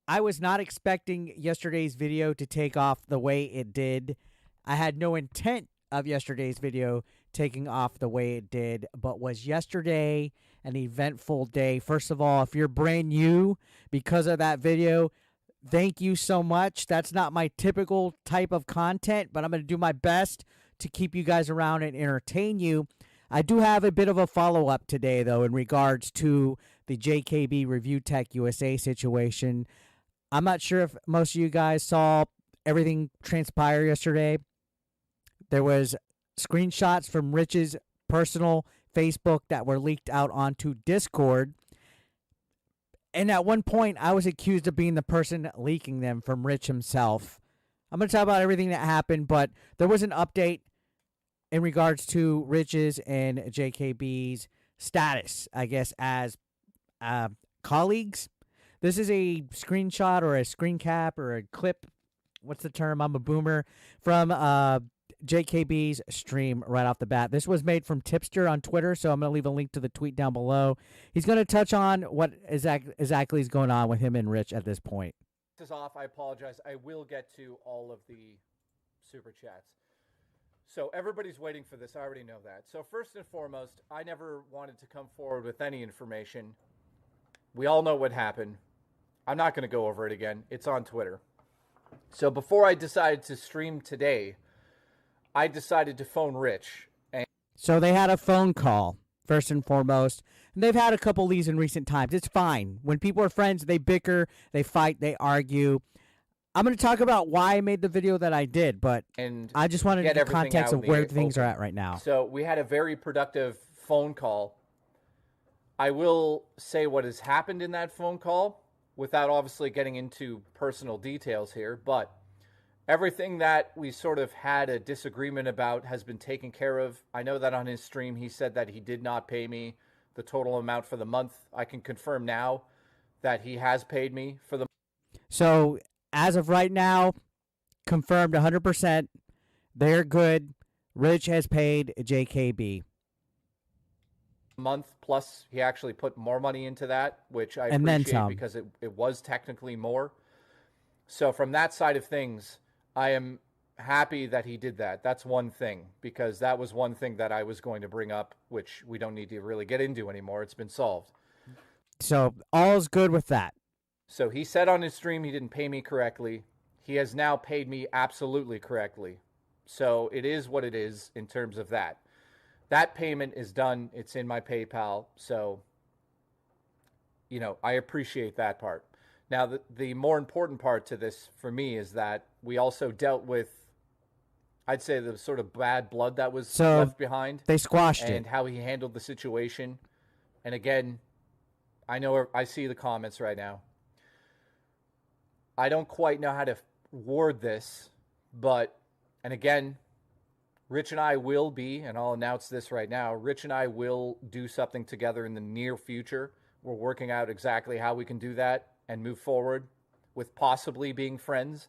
I was not expecting yesterday's video to take off the way it did. I had no intent of yesterday's video taking off the way it did, but was yesterday an eventful day? First of all, if you're brand new because of that video, thank you so much. That's not my typical type of content, but I'm going to do my best to keep you guys around and entertain you. I do have a bit of a follow-up today, though, in regards to the JKB Review Tech USA situation. I'm not sure if most of you guys saw everything transpire yesterday. There was screenshots from Rich's personal Facebook that were leaked out onto Discord. And at one point, I was accused of being the person leaking them from Rich himself. I'm going to talk about everything that happened, but there was an update in regards to Rich's and JKB's status, I guess, as colleagues. This is a screenshot or a screen cap or a clip. What's the term? I'm a boomer. From JKB's stream right off the bat. This was made from Tipster on Twitter, so I'm going to leave a link to the tweet down below. He's going to touch on what exactly is going on with him and Rich at this point. This is off. I apologize. I will get to all of the super chats. So everybody's waiting for this. I already know that. So first and foremost, I never wanted to come forward with any information. We all know what happened. I'm not going to go over it again. It's on Twitter. So before I decided to stream today, I decided to phone Rich. So they had a phone call, first and foremost. And they've had a couple of these in recent times. It's fine. When people are friends, they bicker, they fight, they argue. I'm going to talk about why I made the video that I did, but I just wanted to get context of where things are at right now. So we had a very productive phone call. I will say what has happened in that phone call without obviously getting into personal details here, but everything that we sort of had a disagreement about has been taken care of. I know that on his stream he said that he did not pay me the total amount for the month. I can confirm now that he has paid me for the month. So as of right now, confirmed 100%. They're good. Rich has paid JKB. Month, plus he actually put more money into that, which I appreciate because it was technically more. So from that side of things, I am happy that he did that. That's one thing, because that was one thing that I was going to bring up, which we don't need to really get into anymore. It's been solved. So all's good with that. So he said on his stream he didn't pay me correctly. He has now paid me absolutely correctly. So it is what it is in terms of that. That payment is done. It's in my PayPal. So, I appreciate that part. Now, the more important part to this for me is that we also dealt with, I'd say, the sort of bad blood that was left behind. They squashed it. And how he handled the situation. And again, I see the comments right now. I don't quite know how to word this, but, and again, Rich and I will be, and I'll announce this right now, Rich and I will do something together in the near future. We're working out exactly how we can do that and move forward with possibly being friends.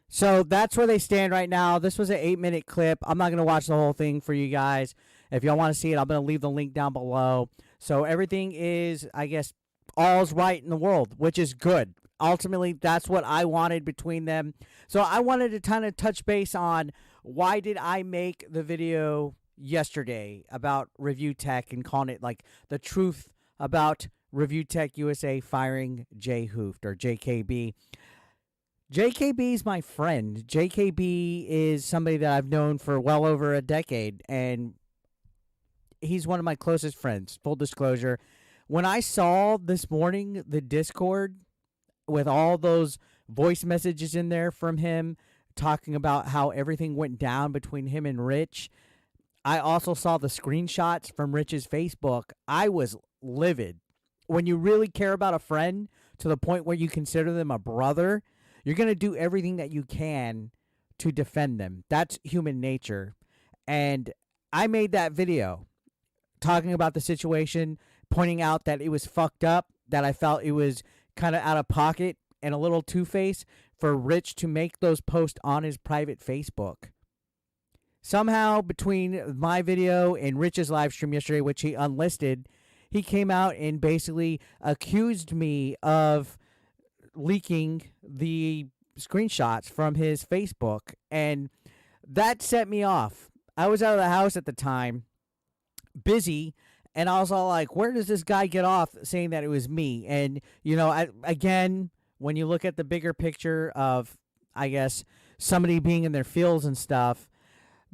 So that's where they stand right now. This was an 8-minute clip. I'm not going to watch the whole thing for you guys. If y'all want to see it, I'm going to leave the link down below. So everything is, I guess, all's right in the world, which is good. Ultimately, that's what I wanted between them. So I wanted to kind of touch base on why did I make the video yesterday about Review Tech and calling it like the truth about ReviewTechUSA firing Jay Hooft or JKB. JKB is my friend. JKB is somebody that I've known for well over a decade, and he's one of my closest friends, full disclosure. When I saw this morning the Discord with all those voice messages in there from him talking about how everything went down between him and Rich, I also saw the screenshots from Rich's Facebook. I was livid. When you really care about a friend to the point where you consider them a brother, you're going to do everything that you can to defend them. That's human nature. And I made that video talking about the situation, pointing out that it was fucked up, that I felt it was kind of out of pocket and a little two-faced for Rich to make those posts on his private Facebook. Somehow, between my video and Rich's live stream yesterday, which he unlisted, he came out and basically accused me of leaking the screenshots from his Facebook, and that set me off. I was out of the house at the time, busy, and I was all like, where does this guy get off saying that it was me? And, again, when you look at the bigger picture of, I guess, somebody being in their fields and stuff,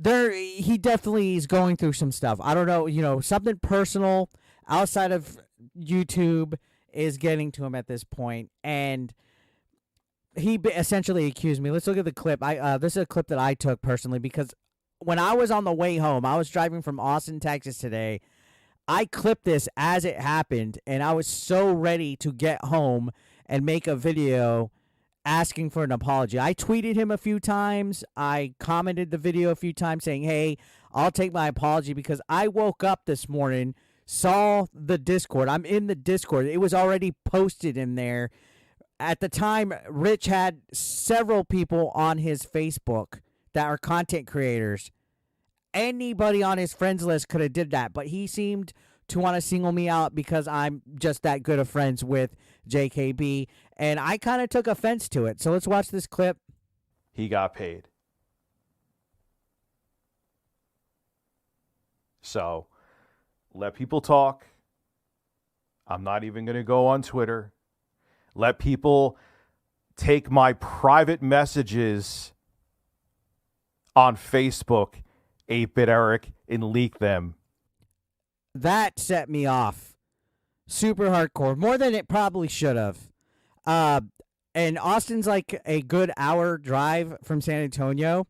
he definitely is going through some stuff. I don't know, something personal outside of YouTube is getting to him at this point, and he essentially accused me. Let's look at the clip. This is a clip that I took personally because when I was on the way home, I was driving from Austin, Texas today. I clipped this as it happened, and I was so ready to get home and make a video asking for an apology. I tweeted him a few times. I commented the video a few times saying, hey, I'll take my apology, because I woke up this morning, saw the Discord. I'm in the Discord. It was already posted in there. At the time, Rich had several people on his Facebook that are content creators. Anybody on his friends list could have did that, but he seemed to want to single me out because I'm just that good of friends with JKB, and I kind of took offense to it. So let's watch this clip. He got paid. So let people talk. I'm not even going to go on Twitter. Let people take my private messages on Facebook, 8-Bit Eric, and leak them. That set me off super hardcore, more than it probably should have. And Austin's like a good hour drive from San Antonio,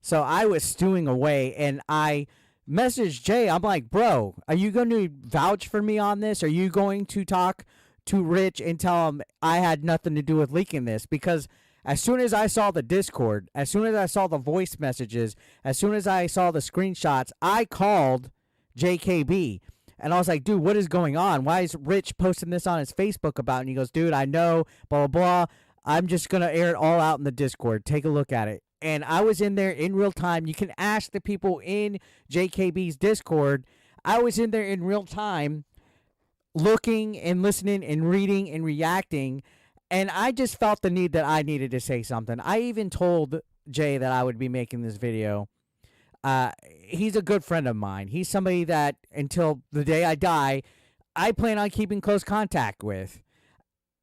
so I was stewing away, and I messaged Jay. I'm like, bro, are you going to vouch for me on this? Are you going to talk to Rich and tell him I had nothing to do with leaking this? Because as soon as I saw the Discord, as soon as I saw the voice messages, as soon as I saw the screenshots, I called JKB. And I was like, dude, what is going on? Why is Rich posting this on his Facebook about it? And he goes, dude, I know, blah, blah, blah. I'm just going to air it all out in the Discord. Take a look at it. And I was in there in real time. You can ask the people in JKB's Discord. I was in there in real time looking and listening and reading and reacting. And I just felt the need that I needed to say something. I even told Jay that I would be making this video. He's a good friend of mine. He's somebody that, until the day I die, I plan on keeping close contact with.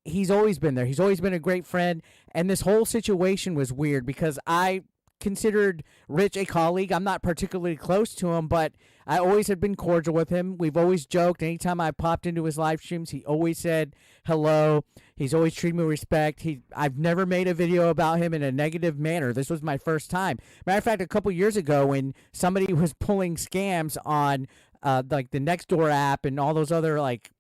He's always been there. He's always been a great friend. And this whole situation was weird because I considered Rich a colleague. I'm not particularly close to him, but I always had been cordial with him. We've always joked. Anytime I popped into his live streams, he always said hello. He's always treated me with respect. I've never made a video about him in a negative manner. This was my first time. Matter of fact, a couple years ago when somebody was pulling scams on like the Nextdoor app and all those other like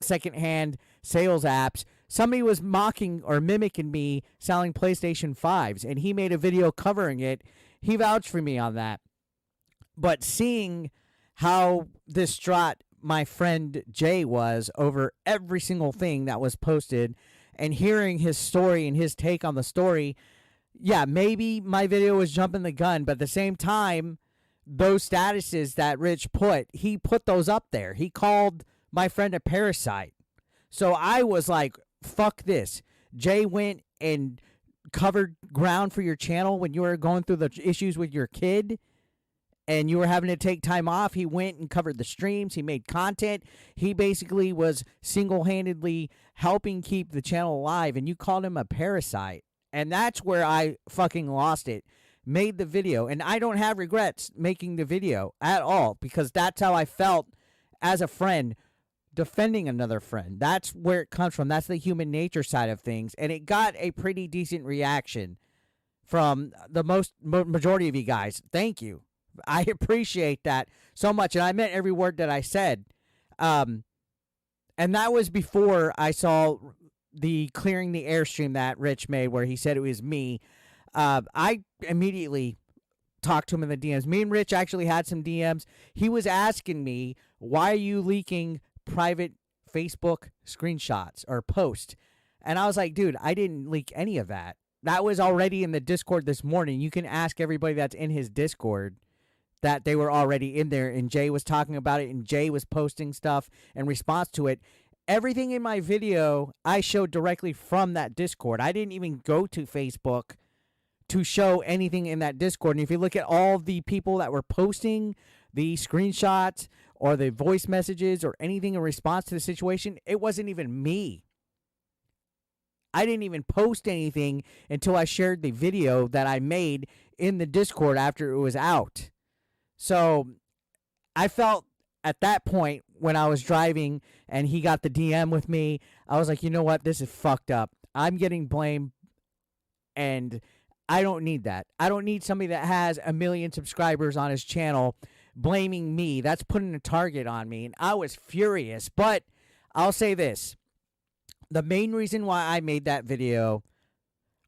secondhand sales apps, somebody was mocking or mimicking me selling PlayStation 5s, and he made a video covering it. He vouched for me on that. But seeing how distraught my friend Jay was over every single thing that was posted and hearing his story and his take on the story, yeah, maybe my video was jumping the gun, but at the same time, those statuses that Rich put, he put those up there. He called my friend a parasite. So I was like, fuck this. Jay went and covered ground for your channel when you were going through the issues with your kid and you were having to take time off. He went and covered the streams. He made content. He basically was single-handedly helping keep the channel alive, and you called him a parasite. And that's where I fucking lost it. Made the video, and I don't have regrets making the video at all because that's how I felt as a friend defending another friend. That's where it comes from. That's the human nature side of things, and it got a pretty decent reaction from the majority of you guys. Thank you. I appreciate that so much, and I meant every word that I said. And that was before I saw the clearing the airstream that Rich made where he said it was me. I immediately talked to him in the DMs. Me and Rich actually had some DMs. He was asking me, why are you leaking private Facebook screenshots or posts? And I was like, dude, I didn't leak any of that. That was already in the Discord this morning. You can ask everybody that's in his Discord that they were already in there, and Jay was talking about it, and Jay was posting stuff in response to it. everything in my video I showed directly from that Discord. I didn't even go to Facebook to show anything in that Discord. And if you look at all the people that were posting the screenshots or the voice messages or anything in response to the situation, it wasn't even me. I didn't even post anything until I shared the video that I made in the Discord after it was out. So I felt at that point when I was driving and he got the DM with me, I was like, you know what? This is fucked up. I'm getting blamed, and I don't need that. I don't need somebody that has 1 million subscribers on his channel blaming me. That's putting a target on me, and I was furious. But I'll say this. The main reason why I made that video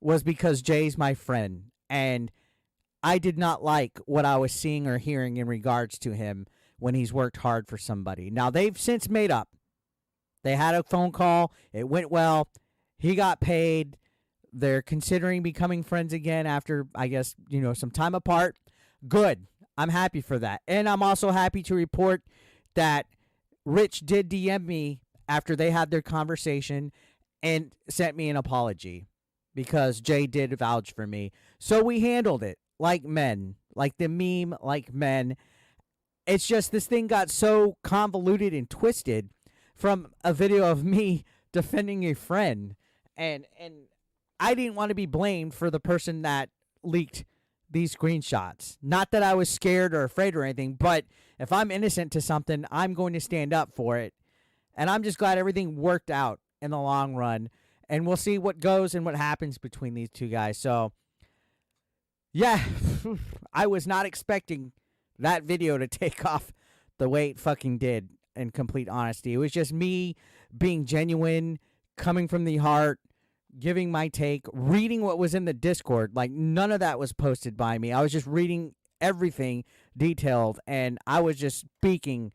was because Jay's my friend, and I did not like what I was seeing or hearing in regards to him when he's worked hard for somebody. Now, they've since made up. They had a phone call. It went well. He got paid. They're considering becoming friends again after, I guess, some time apart. Good. I'm happy for that. And I'm also happy to report that Rich did DM me after they had their conversation and sent me an apology because Jay did vouch for me. So we handled it like men, like the meme, like men. It's just this thing got so convoluted and twisted from a video of me defending a friend. And I didn't want to be blamed for the person that leaked these screenshots. Not that I was scared or afraid or anything, but if I'm innocent to something, I'm going to stand up for it. And I'm just glad everything worked out in the long run. And we'll see what goes and what happens between these two guys. So, yeah, I was not expecting that video to take off the way it fucking did, in complete honesty. It was just me being genuine, coming from the heart, giving my take, reading what was in the Discord. Like, none of that was posted by me. I was just reading everything detailed, and I was just speaking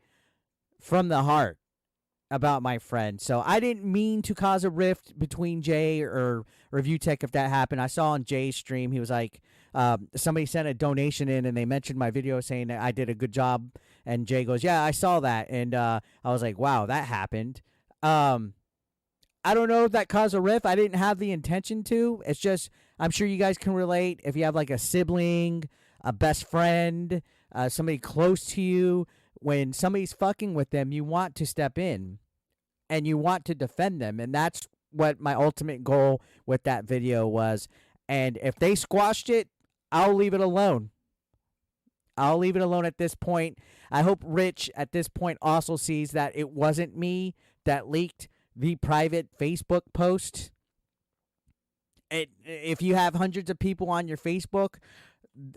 from the heart about my friend. So I didn't mean to cause a rift between Jay or Review Tech if that happened. I saw on Jay's stream, he was like, somebody sent a donation in and they mentioned my video saying that I did a good job. And Jay goes, yeah, I saw that. And I was like, wow, that happened. I don't know if that caused a rift. I didn't have the intention to. It's just, I'm sure you guys can relate. If you have like a sibling, a best friend, somebody close to you, when somebody's fucking with them, you want to step in and you want to defend them. And that's what my ultimate goal with that video was. And if they squashed it, I'll leave it alone. I'll leave it alone at this point. I hope Rich at this point also sees that it wasn't me that leaked the private Facebook post. If you have hundreds of people on your Facebook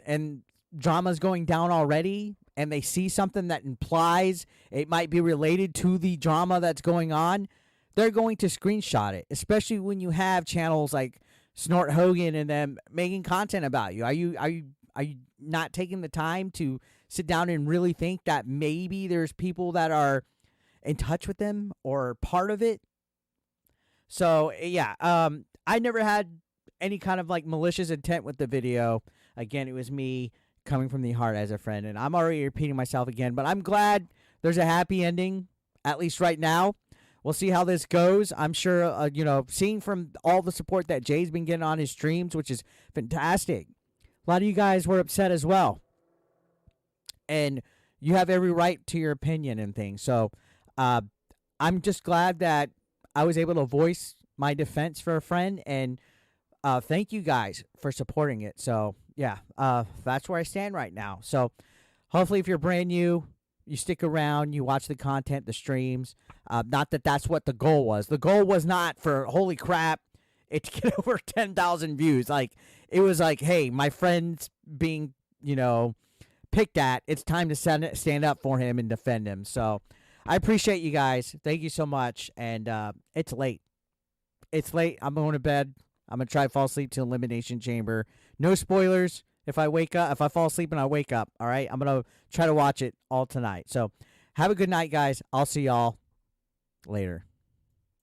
and drama's going down already, and they see something that implies it might be related to the drama that's going on, they're going to screenshot it, especially when you have channels like Snort Hogan and them making content about you. Are you not taking the time to sit down and really think that maybe there's people that are in touch with them or part of it? So, yeah, I never had any kind of like malicious intent with the video. Again, it was me coming from the heart as a friend, and I'm already repeating myself again, but I'm glad there's a happy ending, at least right now. We'll see how this goes. I'm sure, seeing from all the support that Jay's been getting on his streams, which is fantastic. A lot of you guys were upset as well, and you have every right to your opinion and things. So I'm just glad that I was able to voice my defense for a friend, and thank you guys for supporting it. So, yeah, that's where I stand right now. So hopefully if you're brand new, you stick around, you watch the content, the streams. Not that that's what the goal was. The goal was not for, holy crap, it to get over 10,000 views. Like, it was like, hey, my friend's being, picked at. It's time to stand up for him and defend him. So I appreciate you guys. Thank you so much. And it's late. It's late. I'm going to bed. I'm going to try to fall asleep to Elimination Chamber. No spoilers. If I fall asleep and I wake up, all right? I'm going to try to watch it all tonight. So have a good night, guys. I'll see y'all later.